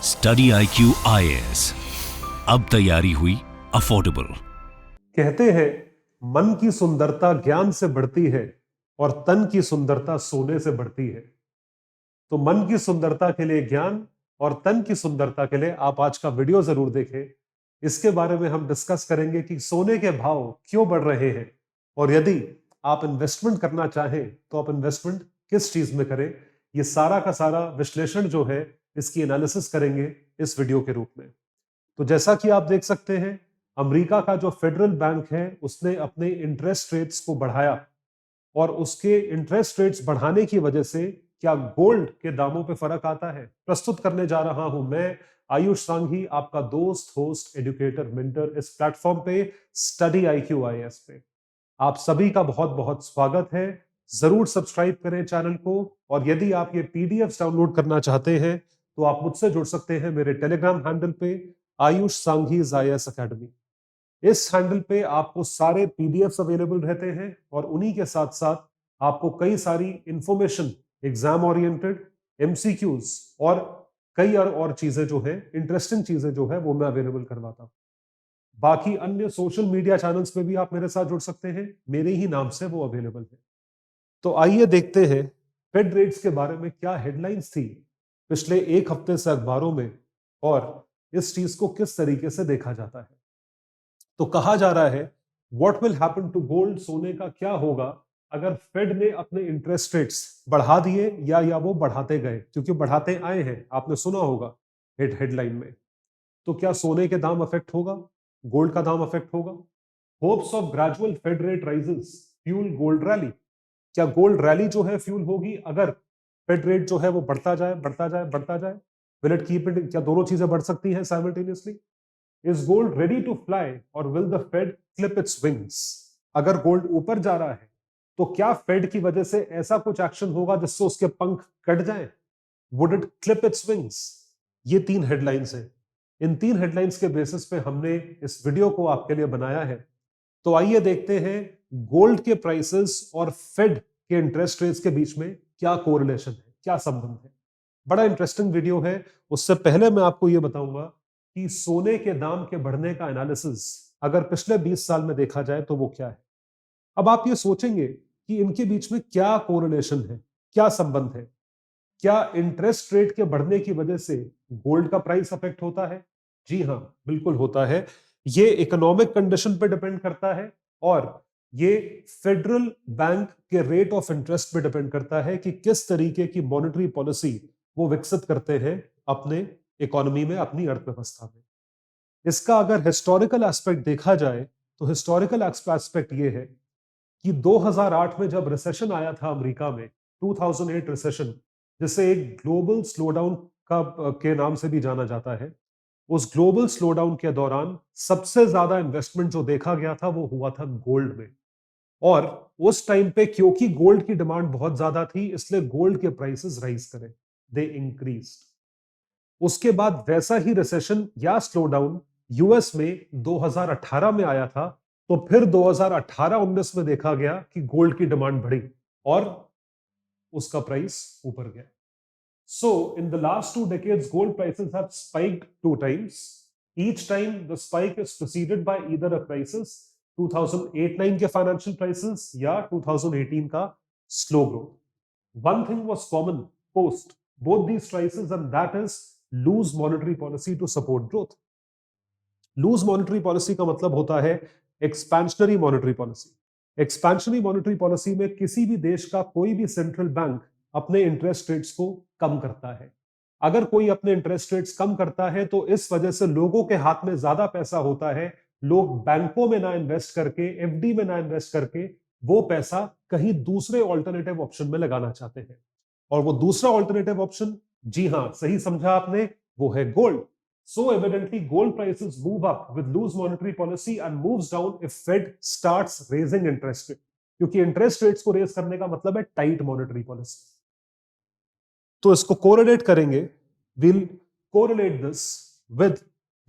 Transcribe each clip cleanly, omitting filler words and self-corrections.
Study IQ IAS, अब तैयारी हुई अफोर्डेबल। कहते हैं मन की सुंदरता ज्ञान से बढ़ती है और तन की सुंदरता सोने से बढ़ती है। तो मन की सुंदरता के लिए ज्ञान और तन की सुंदरता के लिए आप आज का वीडियो जरूर देखें। इसके बारे में हम डिस्कस करेंगे कि सोने के भाव क्यों बढ़ रहे हैं और यदि आप इन्वेस्टमेंट करना चाहें तो आप इन्वेस्टमेंट किस चीज में करें। ये सारा का सारा विश्लेषण जो है इसकी एनालिसिस करेंगे इस वीडियो के रूप में। तो जैसा कि आप देख सकते हैं, अमेरिका का जो फेडरल बैंक है उसने अपने इंटरेस्ट रेट्स को बढ़ाया और उसके इंटरेस्ट रेट्स बढ़ाने की वजह से क्या गोल्ड के दामों पे फर्क आता है। प्रस्तुत करने जा रहा हूं मैं आयुष सांघी, आपका दोस्त, होस्ट, एजुकेटर, मेंटर इस प्लेटफॉर्म पे स्टडी IQ IAS पे। आप सभी का बहुत बहुत स्वागत है। जरूर सब्सक्राइब करें चैनल को और यदि आप ये पीडीएफ डाउनलोड करना चाहते हैं तो आप मुझसे जुड़ सकते हैं मेरे टेलीग्राम हैंडल पे आयुष सांघी IAS अकेडमी। इस हैंडल पे आपको सारे पीडीएफ अवेलेबल रहते हैं और उन्हीं के साथ साथ आपको कई सारी इंफॉर्मेशन, एग्जाम ओरिएंटेड, MCQs और कई और चीजें जो है, इंटरेस्टिंग चीजें जो है वो मैं अवेलेबल करवाता हूं। बाकी अन्य सोशल मीडिया चैनल्स पे भी आप मेरे साथ जुड़ सकते हैं, मेरे ही नाम से वो अवेलेबल है। तो आइए देखते हैं फेड रेट्स के बारे में क्या हेडलाइंस थी पिछले एक हफ्ते से अखबारों में और इस चीज को किस तरीके से देखा जाता है। तो कहा जा रहा है what will happen to gold, सोने का क्या होगा अगर फेड ने अपने इंटरेस्ट रेट्स बढ़ा दिए या वो बढ़ाते गए, क्योंकि बढ़ाते आए हैं, आपने सुना होगा हेडलाइन में। तो क्या सोने के दाम अफेक्ट होगा, गोल्ड का दाम अफेक्ट होगा। Hopes of gradual Fed rate raises fuel gold rally, क्या गोल्ड रैली जो है फ्यूल होगी अगर फेड रेट जो है वो बढ़ता जाए बढ़ता जाए बढ़ता जाए। विल इट कीप इट, क्या दोनों चीजें बढ़ सकती हैं simultaneously. Is gold ready to fly और will the Fed clip its wings, अगर गोल्ड ऊपर जा रहा है तो क्या फेड की वजह से ऐसा कुछ एक्शन होगा जिससे उसके पंख कट जाएं। Would it clip its wings. ये तीन हेडलाइंस हैं। इन तीन हेडलाइंस के बेसिस पे हमने इस वीडियो को आपके लिए बनाया है। तो आइए देखते हैं गोल्ड के प्राइसेस और फेड के इंटरेस्ट रेट्स के बीच में क्या कोरिलेशन है, क्या संबंध है। बड़ा इंटरेस्टिंग वीडियो है। उससे पहले मैं आपको यह बताऊंगा कि सोने के दाम के बढ़ने का एनालिसिस अगर पिछले 20 साल में देखा जाए तो वो क्या है। अब आप ये सोचेंगे कि इनके बीच में क्या कोरिलेशन है, क्या संबंध है। क्या इंटरेस्ट रेट के बढ़ने की वजह से गोल्ड का प्राइस अफेक्ट होता है? जी हां, बिल्कुल होता है। ये इकोनॉमिक कंडीशन पे डिपेंड करता है और ये फेडरल बैंक के रेट ऑफ इंटरेस्ट पे डिपेंड करता है कि किस तरीके की मॉनेटरी पॉलिसी वो विकसित करते हैं अपने इकोनॉमी में, अपनी अर्थव्यवस्था में। इसका अगर हिस्टोरिकल एस्पेक्ट देखा जाए तो हिस्टोरिकल एस्पेक्ट ये है कि 2008 में जब रिसेशन आया था अमेरिका में, 2008 रिसेशन, जिसे एक ग्लोबल स्लोडाउन का के नाम से भी जाना जाता है, उस ग्लोबल स्लोडाउन के दौरान सबसे ज्यादा इन्वेस्टमेंट जो देखा गया था वो हुआ था गोल्ड में। और उस टाइम पे क्योंकि गोल्ड की डिमांड बहुत ज्यादा थी इसलिए गोल्ड के प्राइसेस राइज करे, दे इंक्रीज्ड। उसके बाद वैसा ही रिसेशन या स्लोडाउन यूएस में 2018 में आया था। तो फिर 2018-19 में देखा गया कि गोल्ड की डिमांड बढ़ी और उसका प्राइस ऊपर गया। So in the last 2 decades gold prices have spiked 2 times. Each time the spike is preceded by either a crisis, 2008-9 के फाइनेंशियल क्राइसिस या 2018 का slow growth. One thing was common post both these crises, and that is loose monetary policy to support growth. Loose monetary policy का मतलब होता है expansionary monetary policy. Expansionary monetary policy में किसी भी देश का कोई भी सेंट्रल बैंक अपने इंटरेस्ट रेट्स को कम करता है। अगर कोई अपने इंटरेस्ट रेट्स कम करता है तो इस वजह से लोगों के हाथ में ज्यादा पैसा होता है। लोग बैंकों में ना इन्वेस्ट करके, एफडी में ना इन्वेस्ट करके वो पैसा कहीं दूसरे ऑल्टरनेटिव ऑप्शन में लगाना चाहते हैं। और वो दूसरा ऑल्टरनेटिव ऑप्शन, जी हां सही समझा आपने, वो है gold. So evidently gold prices move up with loose monetary policy and moves down if Fed starts raising interest rate, क्योंकि इंटरेस्ट रेट्स को रेज करने का मतलब है टाइट मॉनेटरी पॉलिसी। तो इसको कोरिलेट करेंगे, we'll correlate this with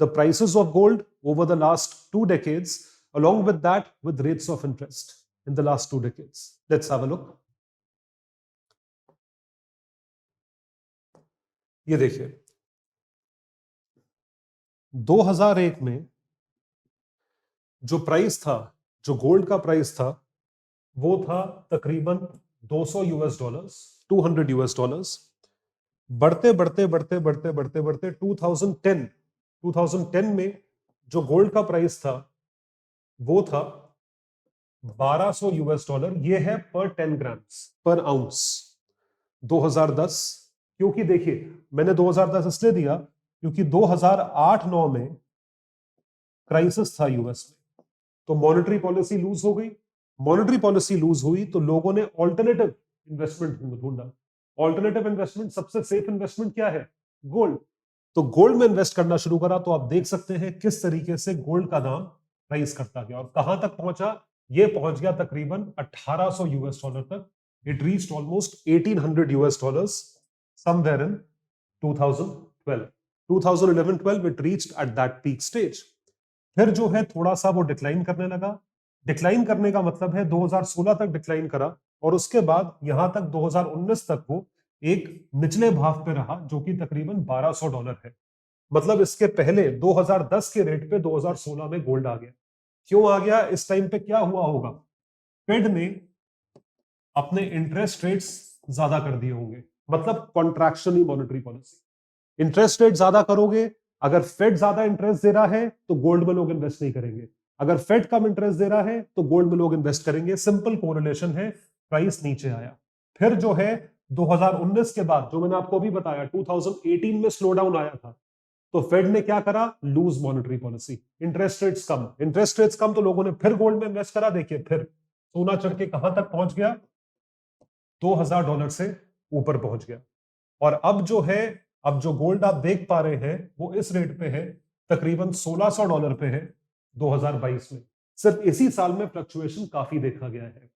the prices of gold over the last 2 decades, along with that with rates of interest in the last 2 decades. Let's have a look. ये देखिए, 2001 में जो price था, जो gold का प्राइस था, वो था तकरीबन 200 यूएस डॉलर्स, 200 यूएस डॉलर्स। बढ़ते बढ़ते बढ़ते बढ़ते बढ़ते बढ़ते 2010 में जो गोल्ड का प्राइस था वो था 1200 यूएस डॉलर। ये है पर 10 ग्राम्स पर आउंस 2010। क्योंकि देखिए मैंने 2010 इसलिए दिया क्योंकि 2008-9 में क्राइसिस था यूएस में, तो मॉनेटरी पॉलिसी लूज हो गई। मॉनेटरी पॉलिसी लूज हुई तो लोगों ने ऑल्टरनेटिव इन्वेस्टमेंट ढूंढा। ऑल्टरनेटिव इन्वेस्टमेंट, सबसे सेफ इन्वेस्टमेंट क्या है? गोल्ड। तो गोल्ड में इन्वेस्ट करना शुरू करा। तो आप देख सकते हैं किस तरीके से गोल्ड का दाम राइज करता गया और कहां तक पहुंचा। ये पहुंच गया तकरीबन 1800 यूएस डॉलर तक। It reached almost 1800 US dollars somewhere in 2012। 2011-12 it reached at that peak stage. फिर जो है थोड़ा सा वो डिक्लाइन करने लगा। डिक्लाइन करने का मतलब है 2016 तक डिक्लाइन करा और उसके बाद यहां तक 2019 तक वो एक निचले भाव पे रहा जो कि तकरीबन 1200 डॉलर है। मतलब इसके पहले 2010 के रेट पे 2016 में गोल्ड आ गया। क्यों आ गया? इस टाइम पे क्या हुआ होगा? फेड ने अपने इंटरेस्ट रेट्स ज्यादा कर दिए होंगे, मतलब कॉन्ट्रैक्शन ही मॉनेटरी पॉलिसी। इंटरेस्ट रेट ज्यादा करोगे, अगर फेड ज्यादा इंटरेस्ट दे रहा है तो गोल्ड में लोग इन्वेस्ट नहीं करेंगे, अगर फेड कम इंटरेस्ट दे रहा है तो गोल्ड में लोग इन्वेस्ट करेंगे। सिंपल कोरिलेशन है, प्राइस नीचे आया। फिर जो है 2019 के बाद जो मैंने आपको अभी बताया 2018 में स्लो डाउन आया था, तो फेड ने क्या करा? Loose monetary policy, interest rates कम। इंटरेस्ट रेट्स कम तो लोगों ने फिर गोल्ड में इन्वेस्ट करा। देखिए फिर सोना चढ़ के कहां तक पहुंच गया? 2000 डॉलर से ऊपर पहुंच गया। और अब जो है, अब जो गोल्ड आप देख पा रहे हैं वो इस रेट पे है, तकरीबन 1600 डॉलर पे है 2022 में। सिर्फ इसी साल में फ्लक्चुएशन काफी देखा गया है।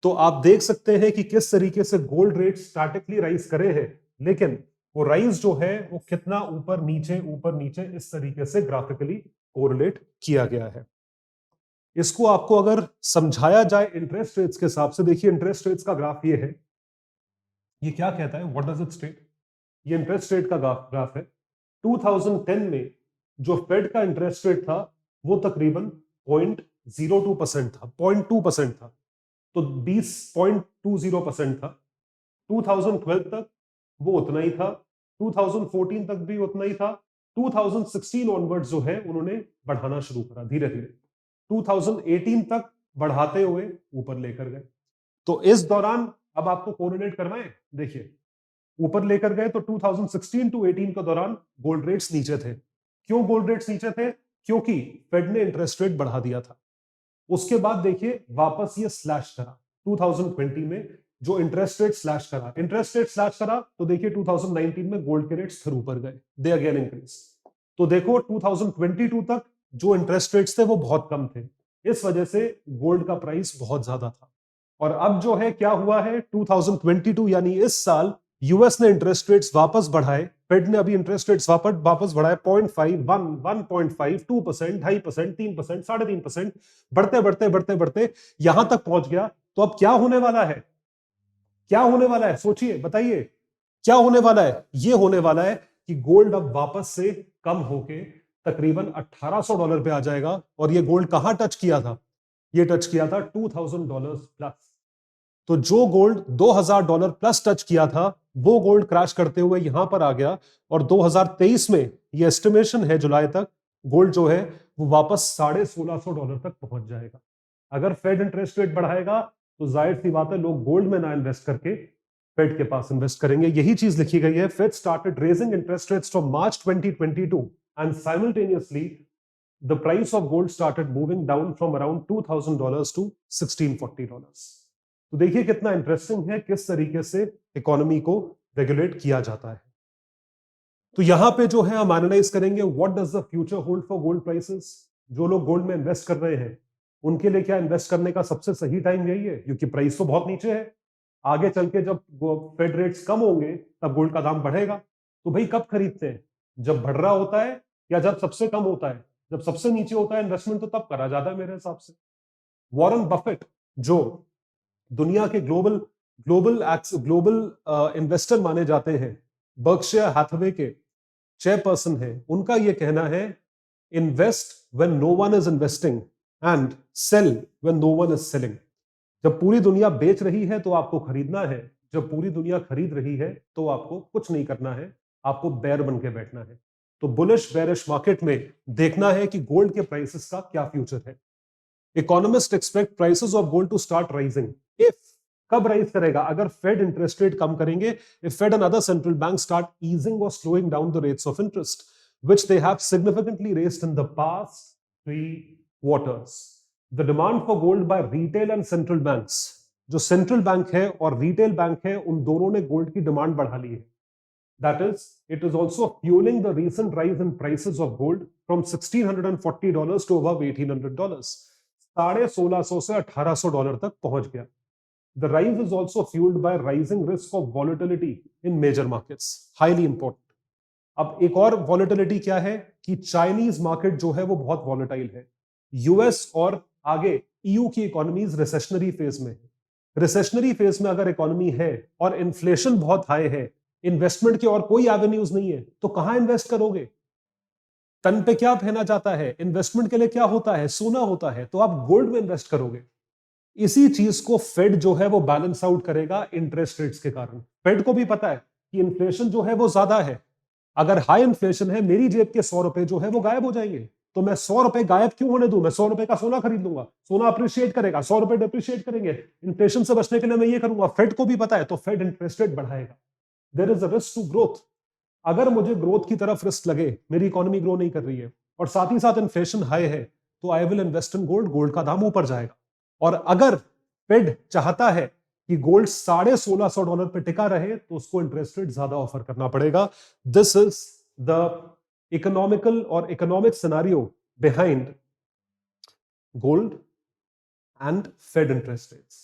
तो आप देख सकते हैं कि किस तरीके से गोल्ड रेट स्टैटिकली राइज करे हैं, लेकिन वो राइज जो है वो कितना ऊपर नीचे इस तरीके से ग्राफिकली कोरिलेट किया गया है। इसको आपको अगर समझाया जाए इंटरेस्ट रेट्स के हिसाब से, देखिए इंटरेस्ट रेट्स का ग्राफ ये है। ये क्या कहता है? What does it state? ये इंटरेस्ट रेट का ग्राफ है। 2010 में जो फेड का इंटरेस्ट रेट था वो तकरीबन 0.02% था, 0.2% था, तो 20.20% था। 2012 तक वो उतना ही था, 2014 तक भी उतना ही था। 2016 ऑनवर्ड्स जो है उन्होंने बढ़ाना शुरू करा धीरे धीरे, 2018 तक बढ़ाते हुए ऊपर लेकर गए। तो इस दौरान अब आपको कोरिलेट करना है, देखिए ऊपर लेकर गए तो 2016 टू 18 के दौरान गोल्ड रेट्स नीचे थे। क्यों गोल्ड रेट्स नीचे थे? क्योंकि फेड ने इंटरेस्ट रेट बढ़ा दिया था। उसके बाद देखिए वापस ये स्लैश करा 2020 में, जो इंटरेस्ट रेट स्लैश करा, तो देखिए 2019 में गोल्ड के रेट्स फिर ऊपर गए, दे अगेन इंक्रीज। तो देखो 2022 तक जो इंटरेस्ट रेट्स थे वो बहुत कम थे, इस वजह से गोल्ड का प्राइस बहुत ज्यादा था। और अब जो है क्या हुआ है 2022 यानी इस साल यूएस ने इंटरेस्ट रेट्स वापस बढ़ाए, फेड ने अभी इंटरेस्ट रेट्स वापस बढ़ाए 0.5, 1.5, 2%, 2.5%, 3%, 3.5%, बढ़ते बढ़ते बढ़ते बढ़ते यहां तक पहुंच गया। तो अब क्या होने वाला है? क्या होने वाला है? सोचिए, बताइए क्या होने वाला है? ये होने वाला है कि गोल्ड अब वापस से कम होके तकरीबन 1800 डॉलर पे आ जाएगा। और ये गोल्ड कहां टच किया था? ये टच किया था $2000 प्लस। तो जो गोल्ड 2000 डॉलर प्लस टच किया था वो गोल्ड क्रैश करते हुए यहां पर आ गया। और 2023 में ये एस्टिमेशन है जुलाई तक गोल्ड जो है वो वापस $1650 तक पहुंच जाएगा। अगर फेड इंटरेस्ट रेट बढ़ाएगा तो जाहिर सी बात है लोग गोल्ड में ना इन्वेस्ट करके फेड के पास इन्वेस्ट करेंगे। यही चीज लिखी गई है, Fed started raising interest rates from March 2022 and simultaneously the price of gold started moving down from around $2000 to $1640। तो देखिए कितना इंटरेस्टिंग है किस तरीके से इकोनॉमी को रेगुलेट किया जाता है। तो यहां पे जो है हम एनालाइज करेंगे what does the future hold for gold prices. जो लोग गोल्ड में इन्वेस्ट कर रहे हैं उनके लिए क्या इन्वेस्ट करने का सबसे सही टाइम यही है? क्योंकि प्राइस तो बहुत नीचे है, आगे चल के जब फेड रेट्स कम होंगे तब गोल्ड का दाम बढ़ेगा। तो भाई कब खरीदते हैं? जब बढ़ रहा होता है या जब सबसे कम होता है? जब सबसे नीचे होता है इन्वेस्टमेंट तो तब करा जाता है मेरे हिसाब से। वॉरेन बफेट जो दुनिया के ग्लोबल ग्लोबल इन्वेस्टर माने जाते हैं, बर्कशायर हैथवे के चेयरपर्सन है, उनका यह कहना है invest when no one is investing and sell when no one is selling. जब पूरी दुनिया बेच रही है तो आपको खरीदना है, जब पूरी दुनिया खरीद रही है तो आपको कुछ नहीं करना है, आपको बेयर बन के बैठना है। तो बुलिश बेरिश मार्केट में देखना है कि गोल्ड के प्राइसेस का क्या फ्यूचर है। Economist expect prices of gold to start rising if, कब राइज करेगा? अगर फेड इंटरेस्ट रेट कम करेंगे, if Fed and other central bank start easing और slowing down the rates of interest which they have significantly raised in the past 3 quarters. The demand for gold by retail and central banks, जो central bank है और retail bank है उन दोनों ने gold की demand बढ़ा ली है। That is, it is also fueling the recent rise in prices of gold from $1,640 to above $1,800. $1,650 से $1,800 तक पहुंच गया। The rise is also fueled by rising risk of volatility in major markets. Highly important. अब एक और volatility क्या है कि चाइनीज मार्केट जो है वो बहुत वॉलेटाइल है। यूएस और आगे ईयू की इकोनॉमीज रिसेशनरी फेज में है। रिसेशनरी फेज में अगर इकोनॉमी है और इन्फ्लेशन बहुत हाई है, इन्वेस्टमेंट के और कोई एवेन्यूज नहीं है, तो कहां इन्वेस्ट करोगे? तन पे क्या पहना जाता है? इन्वेस्टमेंट के लिए क्या होता है? सोना होता है। तो आप गोल्ड में इन्वेस्ट करोगे। इसी चीज को फेड जो है वो बैलेंस आउट करेगा इंटरेस्ट रेट्स के कारण। फेड को भी पता है कि इन्फ्लेशन जो है वो ज्यादा है, अगर हाई इन्फ्लेशन है मेरी जेब के 100 रुपए जो है वो गायब हो जाएंगे, तो मैं 100 रुपए गायब क्यों होने दूं? मैं 100 रुपए का सोना खरीद लूंगा, सोना अप्रिशिएट करेगा, 100 रुपए डिप्रिशिएट करेंगे। इन्फ्लेशन से बचने के लिए मैं ये करूंगा। फेड को भी पता है, तो फेड इंटरेस्ट रेट बढ़ाएगा। There is a risk to growth. अगर मुझे ग्रोथ की तरफ रिस्क लगे, मेरी इकोनॉमी ग्रो नहीं कर रही है और साथ ही साथ इन्फ्लेशन हाई है, तो I will invest in gold. Gold का दाम ऊपर जाएगा। और अगर फेड चाहता है कि गोल्ड $1,650 पे टिका रहे, तो उसको इंटरेस्ट रेट ज्यादा ऑफर करना पड़ेगा। दिस इज द इकोनॉमिकल और economic scenario behind gold and Fed interest rates.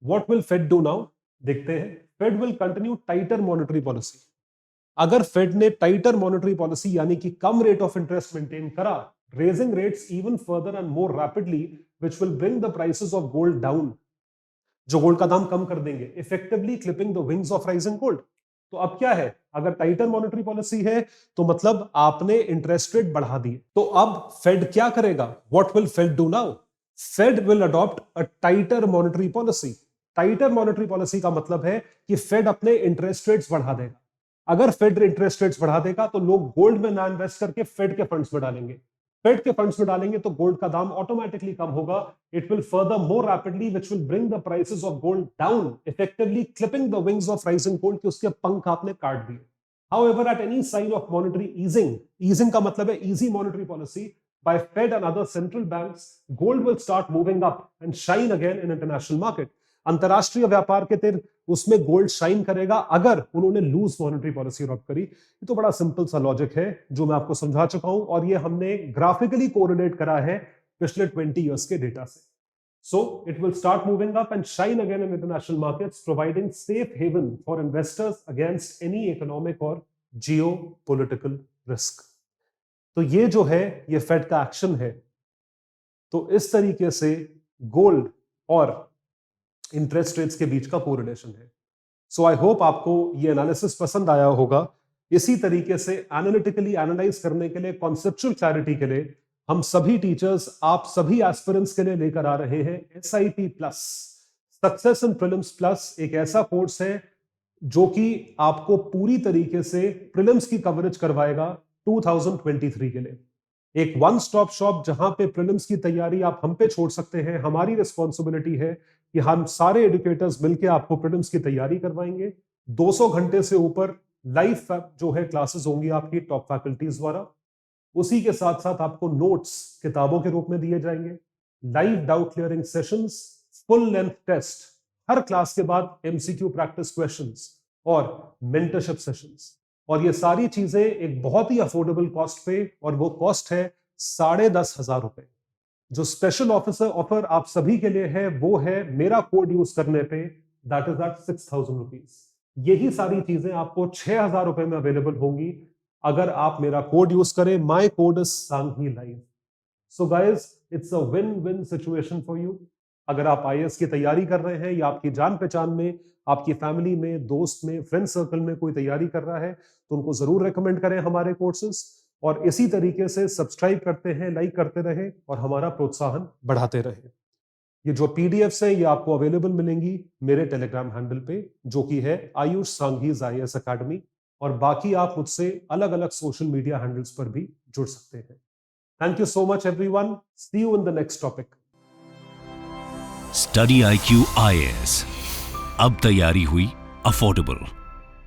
What will Fed do now? देखते हैं। Fed will continue tighter monetary policy. अगर फेड ने टाइटर मॉनेटरी पॉलिसी यानी कि कम रेट ऑफ इंटरेस्ट मेंटेन करा, raising rates even further and more rapidly which will bring the prices of gold down, जो gold का दाम कम कर देंगे, effectively clipping the wings of rising gold. तो अब क्या है? अगर टाइटर मॉनेटरी पॉलिसी है तो मतलब आपने इंटरेस्ट रेट बढ़ा दिए। तो अब फेड क्या करेगा? What will Fed do now? Fed will adopt a tighter monetary policy. Tighter monetary policy का मतलब है कि फेड अपने इंटरेस्ट रेट्स बढ़ा देगा। अगर फेड इंटरेस्ट रेट्स बढ़ा देगा तो लोग गोल्ड में ना इन्वेस्ट करके फेड के फंड्स में डालेंगे। फेड के फंड्स में डालेंगे तो गोल्ड का दाम ऑटोमेटिकली कम होगा। It will further more rapidly which will bring the prices of gold down, effectively clipping the wings of rising gold कि उसके पंख आपने काट दिए। However at any sign of monetary easing, easing का मतलब है easy monetary policy by Fed and other central banks, gold will start moving up and shine again in international market. अंतरराष्ट्रीय व्यापार के तिर उसमें गोल्ड शाइन करेगा अगर उन्होंने लूज मॉनेटरी पॉलिसी अडॉप्ट करी। ये तो बड़ा सिंपल सा लॉजिक है जो मैं आपको समझा चुका हूं और ये हमने ग्राफिकली कोरिलेट करा है पिछले 20 इयर्स के डेटा से। So it will start moving up and shine again in international markets, providing safe haven for investors against any economic और जियो पॉलिटिकल रिस्क। तो ये जो है ये फेड का एक्शन है। तो इस तरीके से गोल्ड और इंटरेस्ट रेट्स के बीच का कोरिलेशन है। सो आई होप आपको ये एनालिसिस पसंद आया होगा। इसी तरीके से एनालिटिकली एनालाइज करने के लिए, कॉन्सेप्चुअल क्लैरिटी के लिए हम सभी टीचर्स, आप सभी एस्पिरेंट्स के लिए लेकर आ रहे हैं SIP plus, success in prelims plus. एक ऐसा कोर्स है जो कि आपको पूरी तरीके से प्रीलिम्स की कवरेज करवाएगा 2023 के लिए। एक वन स्टॉप शॉप जहां पे प्रीलिम्स की तैयारी आप हम पे छोड़ सकते हैं। हमारी रिस्पॉन्सिबिलिटी है कि हम सारे एजुकेटर्स मिलकर आपको प्रीलिम्स की तैयारी करवाएंगे। 200 घंटे से ऊपर लाइव जो है क्लासेस होंगी आपकी टॉप फैकल्टीज द्वारा। उसी के साथ साथ आपको नोट्स किताबों के रूप में दिए जाएंगे, live doubt clearing sessions, full length test, हर क्लास के बाद MCQ प्रैक्टिस क्वेश्चंस और मेंटरशिप सेशंस। और ये सारी चीजें एक बहुत ही अफोर्डेबल कॉस्ट पे, और वो कॉस्ट है 10,500 रुपए। जो स्पेशल ऑफर आप सभी के लिए है वो है मेरा कोड यूज करने पे, दैट इज एट 6,000 रुपीज। यही सारी चीजें आपको 6,000 रुपए में अवेलेबल होंगी अगर आप मेरा कोड यूज करें। My code is Sanghi live. So guys, it's a win win situation for you. अगर आप IAS की तैयारी कर रहे हैं या आपकी जान पहचान में, आपकी फैमिली में, दोस्त में, फ्रेंड सर्कल में कोई तैयारी कर रहा है, तो उनको जरूर रेकमेंड करें हमारे कोर्सेज। और इसी तरीके से सब्सक्राइब करते हैं, लाइक करते रहे और हमारा प्रोत्साहन बढ़ाते रहे। ये जो पीडीएफ्स हैं ये आपको अवेलेबल मिलेंगी मेरे टेलीग्राम हैंडल पे, जो कि है आयुष सांघीज IAS अकेडमी, और बाकी आप मुझसे अलग अलग सोशल मीडिया हैंडल्स पर भी जुड़ सकते हैं। Thank you so much everyone, see you in the next topic. Study IQ IAS, अब तैयारी हुई अफोर्डेबल।